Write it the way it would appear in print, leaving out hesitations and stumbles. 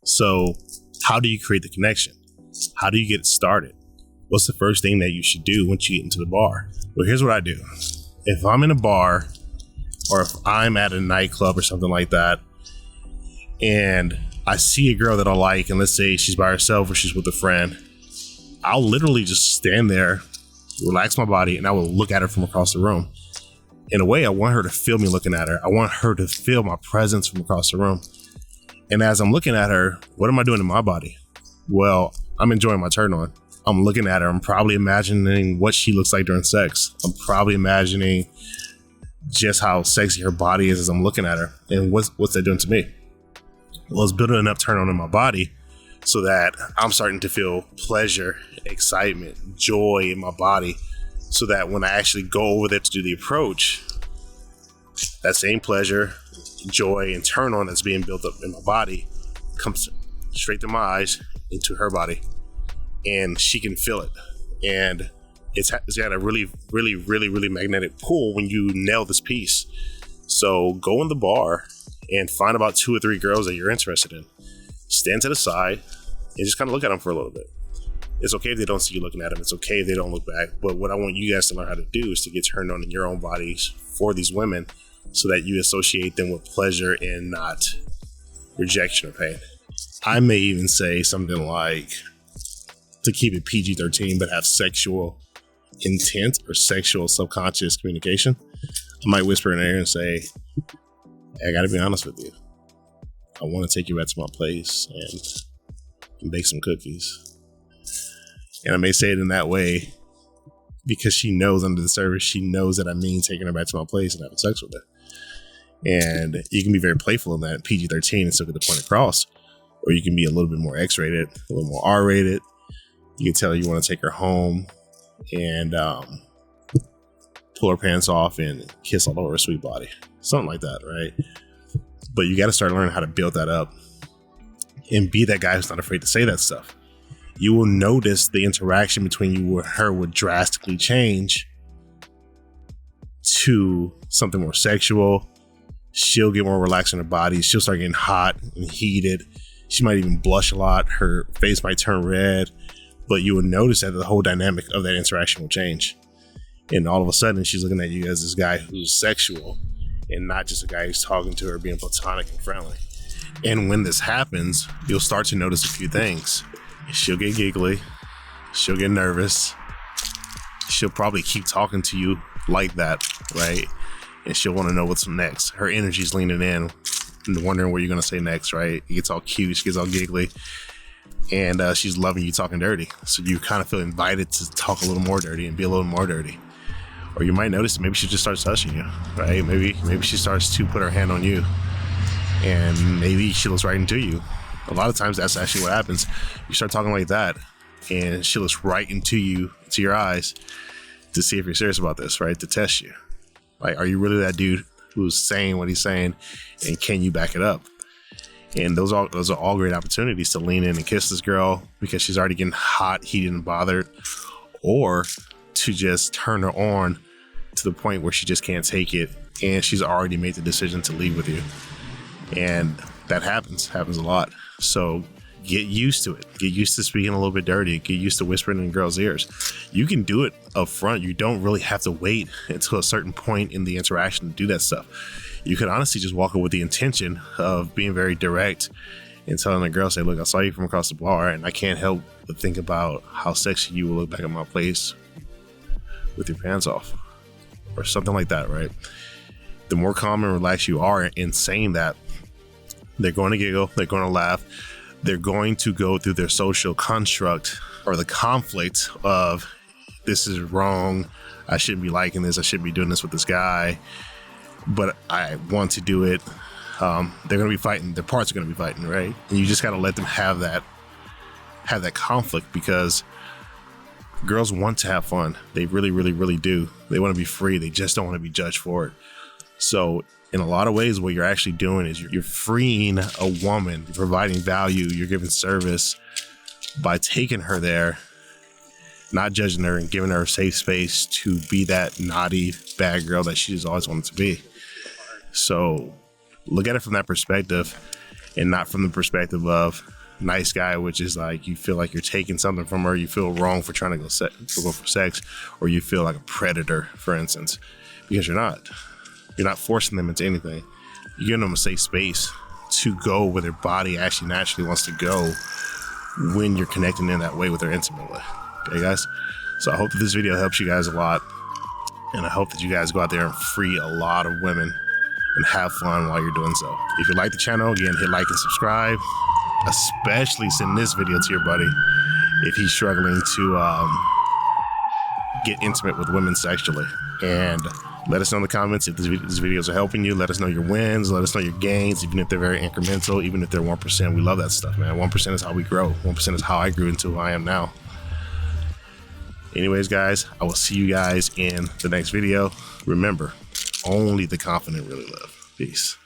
So how do you create the connection? How do you get it started? What's the first thing that you should do once you get into the bar? Well, here's what I do. If I'm in a bar or if I'm at a nightclub or something like that, and I see a girl that I like, and let's say she's by herself or she's with a friend, I'll literally just stand there, relax my body, and I will look at her from across the room. In a way, I want her to feel me looking at her. I want her to feel my presence from across the room. And as I'm looking at her, what am I doing in my body? Well, I'm enjoying my turn on. I'm looking at her. I'm probably imagining what she looks like during sex. I'm probably imagining just how sexy her body is as I'm looking at her. And what's that doing to me? Well, it's building enough turn on in my body so that I'm starting to feel pleasure, excitement, joy in my body, so that when I actually go over there to do the approach, that same pleasure, joy, and turn on that's being built up in my body comes straight to my eyes into her body, and she can feel it. And it's got a really, really, really, really magnetic pull when you nail this piece. So go in the bar and find about 2 or 3 girls that you're interested in. Stand to the side and just kind of look at them for a little bit. It's okay if they don't see you looking at them. It's okay if they don't look back. But what I want you guys to learn how to do is to get turned on in your own bodies for these women so that you associate them with pleasure and not rejection or pain. I may even say something like, to keep it PG-13, but have sexual intent or sexual subconscious communication. I might whisper in her ear and say, hey, I gotta be honest with you. I want to take you back to my place and bake some cookies. And I may say it in that way because she knows under the surface, she knows that I mean taking her back to my place and having sex with her. And you can be very playful in that PG-13 and still get the point across. Or you can be a little bit more X-rated, a little more R-rated. You can tell her you want to take her home and pull her pants off and kiss all over her sweet body. Something like that, right? But you got to start learning how to build that up and be that guy who's not afraid to say that stuff. You will notice the interaction between you and her would drastically change to something more sexual. She'll get more relaxed in her body. She'll start getting hot and heated. She might even blush a lot. Her face might turn red, but you will notice that the whole dynamic of that interaction will change. And all of a sudden, she's looking at you as this guy who's sexual and not just a guy who's talking to her, being platonic and friendly. And when this happens, you'll start to notice a few things. She'll get giggly. She'll get nervous. She'll probably keep talking to you like that, right? And she'll want to know what's next. Her energy's leaning in and wondering what you're going to say next, right? It gets all cute. She gets all giggly. And she's loving you talking dirty. So you kind of feel invited to talk a little more dirty and be a little more dirty. Or you might notice that maybe she just starts touching you, right? Maybe she starts to put her hand on you. And maybe she looks right into you. A lot of times that's actually what happens. You start talking like that and she looks right into you, to your eyes, to see if you're serious about this, right? To test you. Like, are you really that dude who's saying what he's saying, and can you back it up? And those are all great opportunities to lean in and kiss this girl because she's already getting hot, heated, and bothered, or to just turn her on to the point where she just can't take it and she's already made the decision to leave with you. And that happens a lot. So get used to it. Get used to speaking a little bit dirty. Get used to whispering in girls' ears. You can do it up front. You don't really have to wait until a certain point in the interaction to do that stuff. You could honestly just walk in with the intention of being very direct and telling the girl, say, look, I saw you from across the bar and I can't help but think about how sexy you will look back at my place with your pants off, or something like that, right? The more calm and relaxed you are in saying that, they're going to giggle, they're going to laugh, they're going to go through their social construct or the conflict of, this is wrong, I shouldn't be liking this, I shouldn't be doing this with this guy, but I want to do it. They're going to be fighting, their parts are going to be fighting, right? And you just got to let them have that conflict, because girls want to have fun. They really, really, really do. They want to be free. They just don't want to be judged for it. So in a lot of ways, what you're actually doing is you're freeing a woman, you're providing value, you're giving service by taking her there, not judging her, and giving her a safe space to be that naughty, bad girl that she's always wanted to be. So look at it from that perspective and not from the perspective of nice guy, which is like you feel like you're taking something from her, you feel wrong for trying to go for sex, or you feel like a predator, for instance, because you're not forcing them into anything. You're giving them a safe space to go where their body actually naturally wants to go when you're connecting in that way with her intimately. Okay, guys? So I hope that this video helps you guys a lot, and I hope that you guys go out there and free a lot of women and have fun while you're doing so. If you like the channel, again, hit like and subscribe. Especially send this video to your buddy if he's struggling to get intimate with women sexually. And let us know in the comments if these videos are helping you. Let us know your wins. Let us know your gains, even if they're very incremental, even if they're 1%. We love that stuff, man. 1% is how we grow. 1% is how I grew into who I am now. Anyways, guys, I will see you guys in the next video. Remember, only the confident really live. Peace.